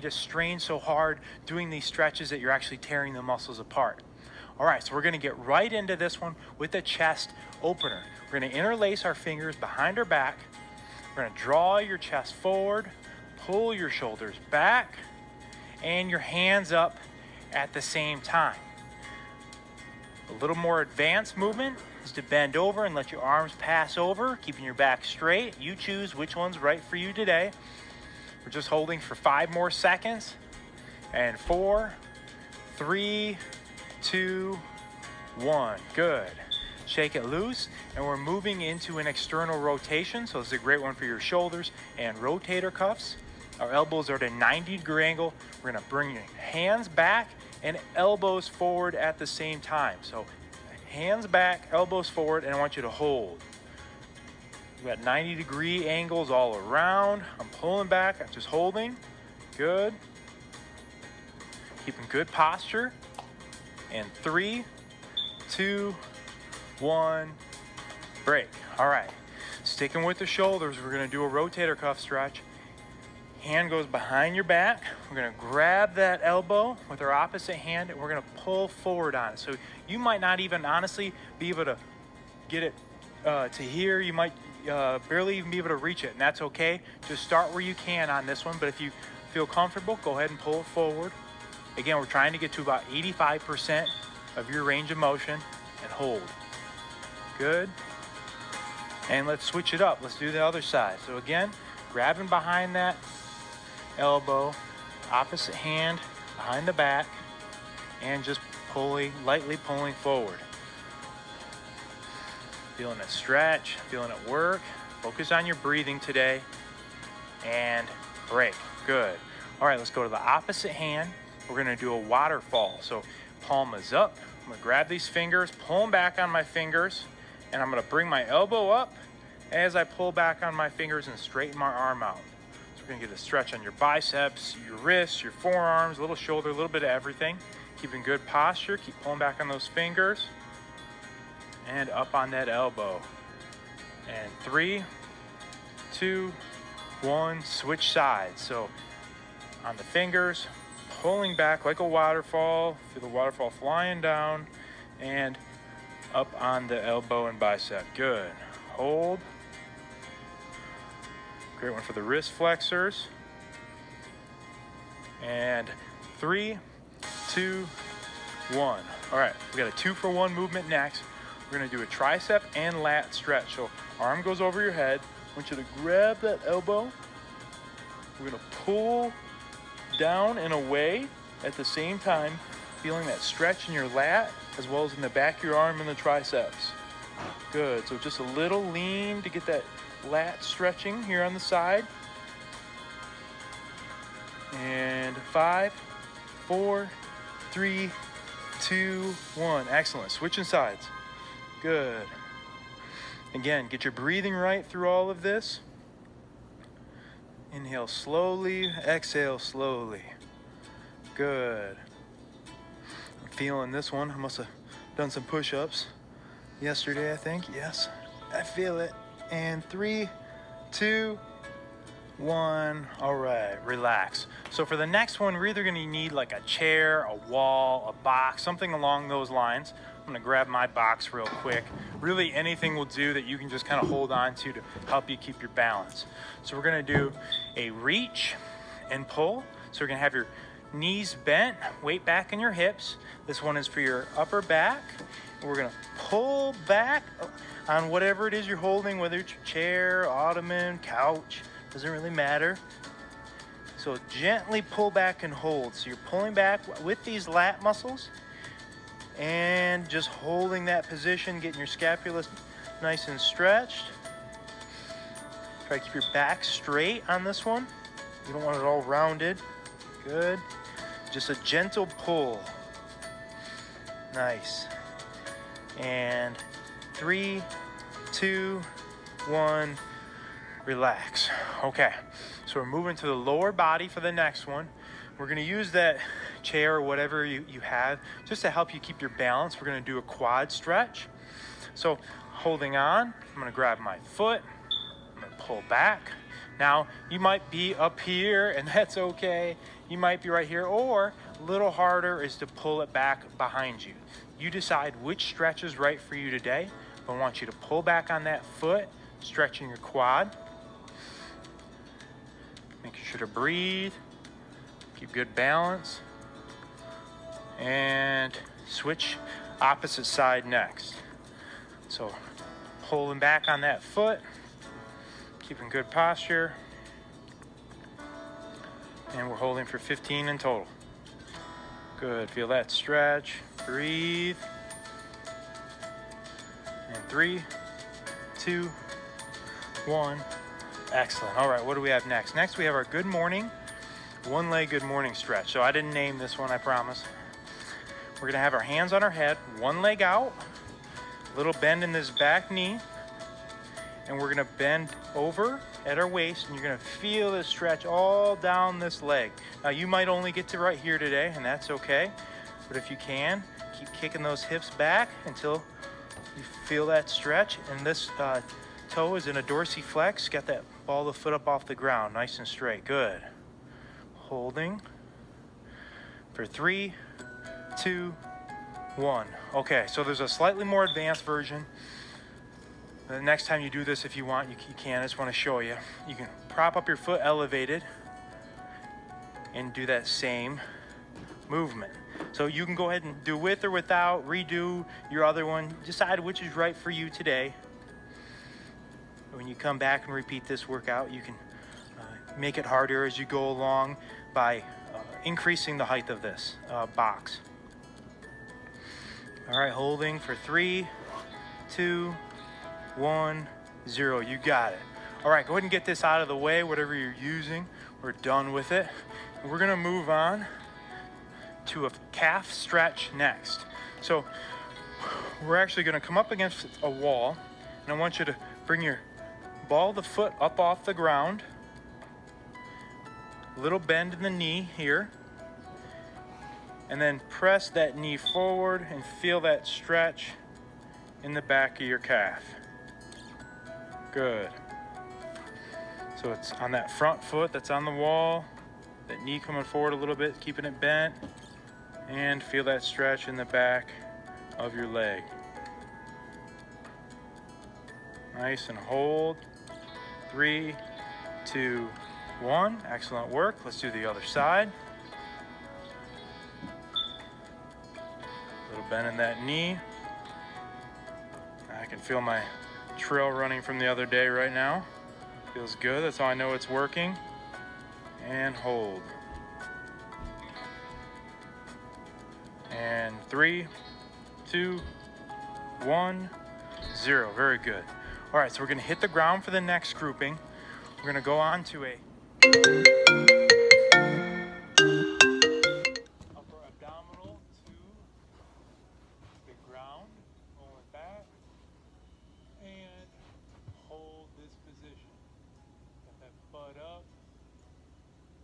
to strain so hard doing these stretches that you're actually tearing the muscles apart. All right, so we're gonna get right into this one with the chest opener. We're gonna interlace our fingers behind our back. We're gonna draw your chest forward, pull your shoulders back, and your hands up at the same time. A little more advanced movement is to bend over and let your arms pass over, keeping your back straight. You choose which one's right for you today. We're just holding for 5 more seconds. And 4, 3, 2, 1. Good. Shake it loose, and we're moving into an external rotation. So this is a great one for your shoulders and rotator cuffs. Our elbows are at a 90-degree angle. We're gonna bring your hands back and elbows forward at the same time. So hands back, elbows forward, and I want you to hold. We've got 90-degree angles all around. I'm pulling back, I'm just holding. Good. Keeping good posture. And 3, 2, 1, break. All right, sticking with the shoulders, we're gonna do a rotator cuff stretch. Hand goes behind your back. We're gonna grab that elbow with our opposite hand and we're gonna pull forward on it. So you might not even honestly be able to get it to here. You might barely even be able to reach it, and that's okay. Just start where you can on this one, but if you feel comfortable, go ahead and pull it forward. Again, we're trying to get to about 85% of your range of motion and hold. Good. And let's switch it up. Let's do the other side. So again, grabbing behind that elbow, opposite hand behind the back, and just lightly pulling forward. Feeling it stretch, feeling it work. Focus on your breathing today, and break. Good. All right, let's go to the opposite hand. We're gonna do a waterfall. So palm is up. I'm gonna grab these fingers, pull them back on my fingers, and I'm gonna bring my elbow up as I pull back on my fingers and straighten my arm out. So we're gonna get a stretch on your biceps, your wrists, your forearms, a little shoulder, a little bit of everything. Keeping good posture, keep pulling back on those fingers. And up on that elbow. And 3, 2, 1, switch sides. So on the fingers, pulling back like a waterfall. Feel the waterfall flying down and up on the elbow and bicep. Good. Hold. Great one for the wrist flexors. And 3, 2, 1. All right, we got a 2-for-1 movement next. We're gonna do a tricep and lat stretch. So arm goes over your head. I want you to grab that elbow. We're gonna pull down and away at the same time, feeling that stretch in your lat as well as in the back of your arm and the triceps. Good, so just a little lean to get that lat stretching here on the side. And 5, 4, 3, 2, 1. Excellent, switching sides. Good. Again, get your breathing right through all of this. Inhale slowly, exhale slowly. Good. I'm feeling this one. I must have done some push-ups yesterday, I think. Yes, I feel it. And 3, 2, 1. All right, relax. So for the next one, we're either gonna need like a chair, a wall, a box, something along those lines. I'm gonna grab my box real quick. Really anything will do that you can just kind of hold on to help you keep your balance. So we're gonna do a reach and pull. So we're gonna have your knees bent, weight back in your hips. This one is for your upper back. We're gonna pull back on whatever it is you're holding, whether it's your chair, ottoman, couch, doesn't really matter. So gently pull back and hold. So you're pulling back with these lat muscles and just holding that position, getting your scapula nice and stretched. Try to keep your back straight on this one. You don't want it all rounded. Good. Just a gentle pull. Nice. And 3, 2, 1, relax. Okay, so we're moving to the lower body for the next one. We're gonna use that chair or whatever you have just to help you keep your balance. We're gonna do a quad stretch. So holding on, I'm gonna grab my foot, I'm gonna pull back. Now, you might be up here and that's okay. you might be right here, or a little harder is to pull it back behind you. You decide which stretch is right for you today. I want you to pull back on that foot, stretching your quad. Making sure to breathe, keep good balance, and switch opposite side next. So pulling back on that foot, keeping good posture, and we're holding for 15 in total. Good, feel that stretch, breathe, and 3, 2, 1. Excellent. All right, what do we have next? Next we have our good morning, one leg good morning stretch. So I didn't name this one, I promise. We're gonna have our hands on our head, one leg out, a little bend in this back knee, and we're gonna bend over at our waist, and you're gonna feel this stretch all down this leg. Now you might only get to right here today, and that's okay, but if you can, keep kicking those hips back until you feel that stretch. And this toe is in a dorsiflex. Get that ball of the foot up off the ground, nice and straight. Good. Holding for 3, 2, 1. Okay, so there's a slightly more advanced version. The next time you do this, if you want, you can. I just want to show you. You can prop up your foot elevated and do that same movement. So you can go ahead and do with or without, redo your other one. Decide which is right for you today. When you come back and repeat this workout, you can make it harder as you go along by increasing the height of this box. All right, holding for 3, 2, 1, 0. You got it. All right, go ahead and get this out of the way, whatever you're using. We're done with it. We're gonna move on to a calf stretch next. So we're actually gonna come up against a wall, and I want you to bring your ball of the foot up off the ground, little bend in the knee here, and then press that knee forward and feel that stretch in the back of your calf. Good. So it's on that front foot that's on the wall, that knee coming forward a little bit, keeping it bent, and feel that stretch in the back of your leg. Nice, and hold. 3, 2, 1. Excellent work. Let's do the other side. Little bend in that knee. I can feel my trail running from the other day right now. Feels good. That's how I know it's working. And hold. And 3, 2, 1, 0. Very good. All right, so we're gonna hit the ground for the next grouping. We're gonna go on to a upper abdominal to the ground, roll it back, and hold this position. Got that butt up,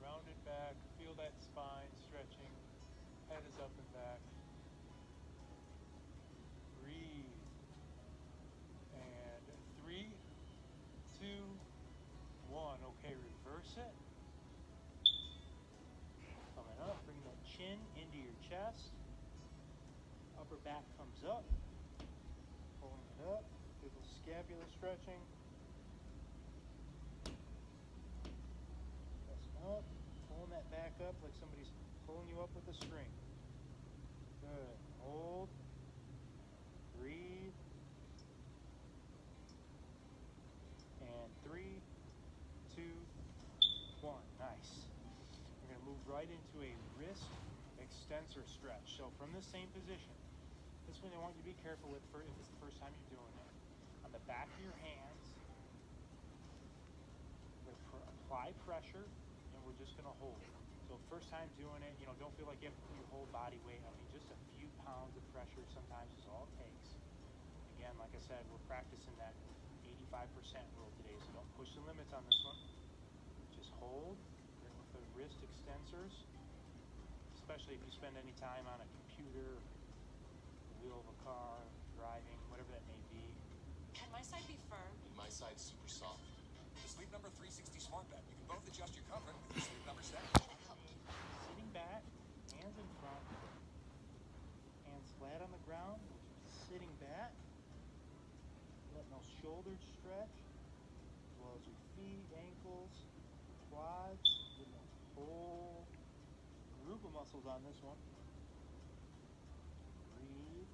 rounded back, feel that spine stretching, head is up and back. Breathe. And 3, 2, 1. Okay, reverse it. Coming up, bring that chin into your chest. Upper back comes up. Pulling it up. Do the scapular stretching. Pressing up. Pulling that back up like somebody's pulling you up with a string. Good. Hold. Breathe. And 3, 2, 1. Nice. We're going to move right into a wrist extensor stretch. So from the same position, this one I want you to be careful with if it's the first time you're doing it. On the back of your hands, apply pressure, and we're just going to hold. So first time doing it, don't feel like you have to put your whole body weight. I mean, just a few pounds of pressure sometimes is all it takes. Again, like I said, we're practicing that 85% rule today, so don't push the limits on this one. Just hold, bring with the wrist extensors, especially if you spend any time on a computer, the wheel of a car, driving, whatever that may be. Can my side be firm? And my side's super soft. The Sleep Number 360 Smart Bed. You can both adjust your comfort with the Sleep Number setting. That'll help. shoulder stretch, as well as your feet, ankles, quads. Getting a whole group of muscles on this one. Breathe.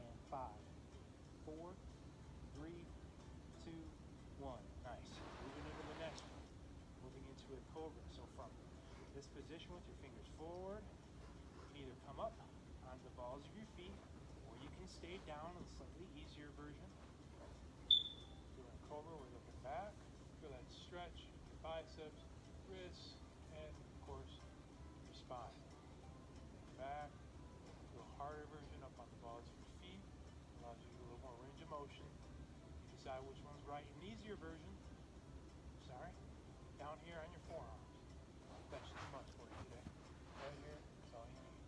And 5, 4, 3, 2, 1. Nice. Moving into the next one. Moving into a cobra. So from this position with your fingers forward, you can either come up onto the balls of your feet, or you can stay down in a slightly easier version. Doing a cobra, we're looking back. Feel that stretch, your biceps, wrists, and of course, your spine. Back. Do a harder version up on the balls of your feet. Allows you to do a little more range of motion. You decide which one's right. An easier version, down here on your forearms. That's too much for you today. Right here, that's all you need.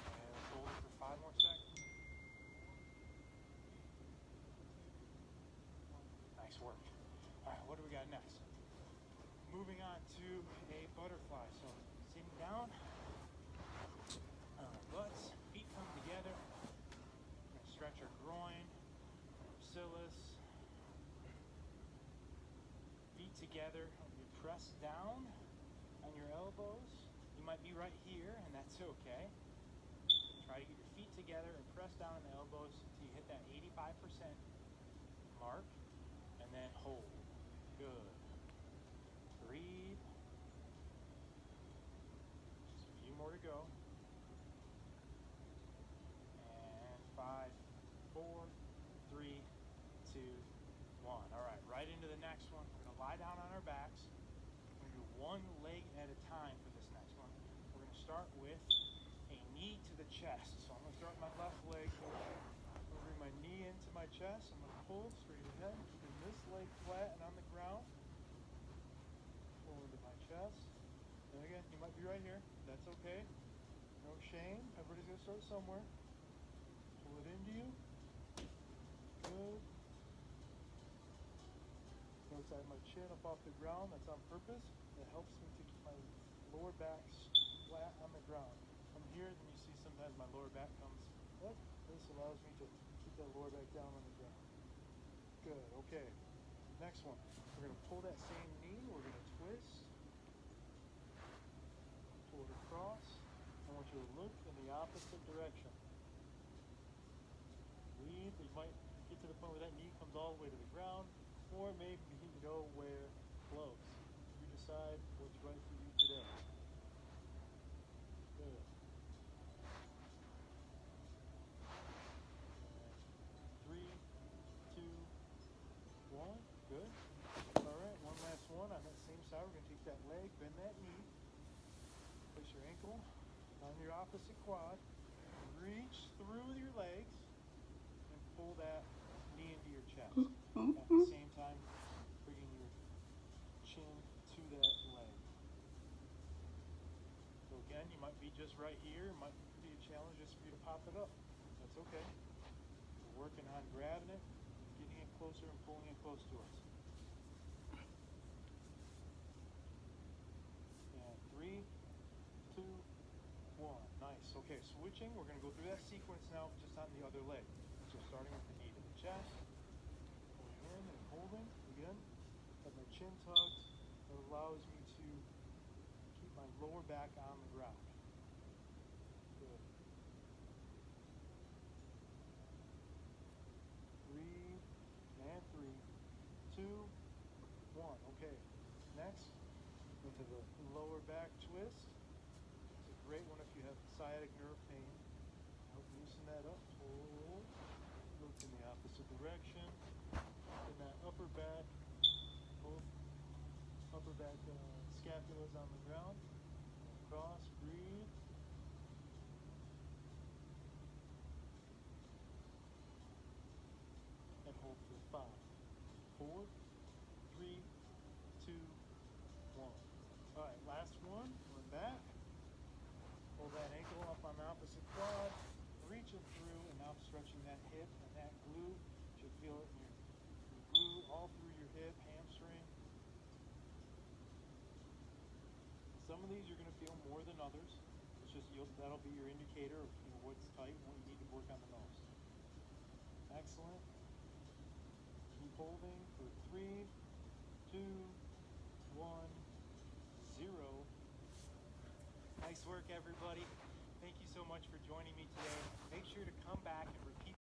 And let's hold it for 5 more seconds. Nice work. All right, what do we got next? Moving on to a butterfly. So sitting down on our butts, feet come together. We're gonna stretch our groin, psoas. Feet together. You press down on your elbows. You might be right here, and that's okay. Try to get your feet together and press down on the elbows until you hit that 85% mark, and then hold. Good. Breathe. Just a few more to go. And 5, 4, 3, 2, 1. All right, right into the next one. We're going to lie down on our backs. We're going to do one leg at a time for this next one. We're going to start with a knee to the chest. So I'm going to start with my left leg. I'm going to bring my knee into my chest. I'm going to pull straight ahead, keeping this leg flat and on the ground. Pull into my chest. And again, you might be right here. That's okay. No shame. Everybody's going to start somewhere. Pull it into you. Good. Notice I have my chin up off the ground. That's on purpose. It helps me to keep my lower back flat on the ground. From here, then you see sometimes my lower back comes up. This allows me to keep that lower back down on the ground. Good. Okay. Next one. We're going to pull that same knee. We're going to twist. Pull it across. I want you to look in the opposite direction. Breathe. You might get to the point where that knee comes all the way to the ground, or maybe nowhere close. You decide what's right for you today. Good. And 3, 2, 1. Good. All right, one last one. On that same side, we're going to take that leg, bend that knee, place your ankle on your opposite quad, reach through your legs, and pull that knee into your chest. At the same time, bringing your chin to that leg. So again, you might be just right here. It might be a challenge just for you to pop it up. That's okay. We're working on grabbing it, getting it closer, and pulling it close to us. And 3, 2, 1. Nice. Okay, switching. We're going to go through that sequence now, just on the other leg. So starting with the knee to the chest. In and holding again. Have my chin tucked. It allows me to keep my lower back on the ground. Good. Breathe. And 3, 2, 1. Okay. Next, into the lower back twist. It's a great one if you have sciatic nerve pain. Help loosen that up. Hold. Look in the opposite direction. In that upper back, both upper back scapulas on the ground. Cross, breathe. And hold for 5, 4, 3, 2, 1. All right, last one. Run back. Hold that ankle up on the opposite quad. Reach it through, and now stretching that hip and that glute. You should feel it in your glute all through your hip, hamstring. Some of these you're going to feel more than others. It's just that'll be your indicator of what's tight and what you need to work on the most. Excellent. Keep holding for 3, 2, 1, 0. Nice work, everybody. Thank you so much for joining me today. Make sure to come back and repeat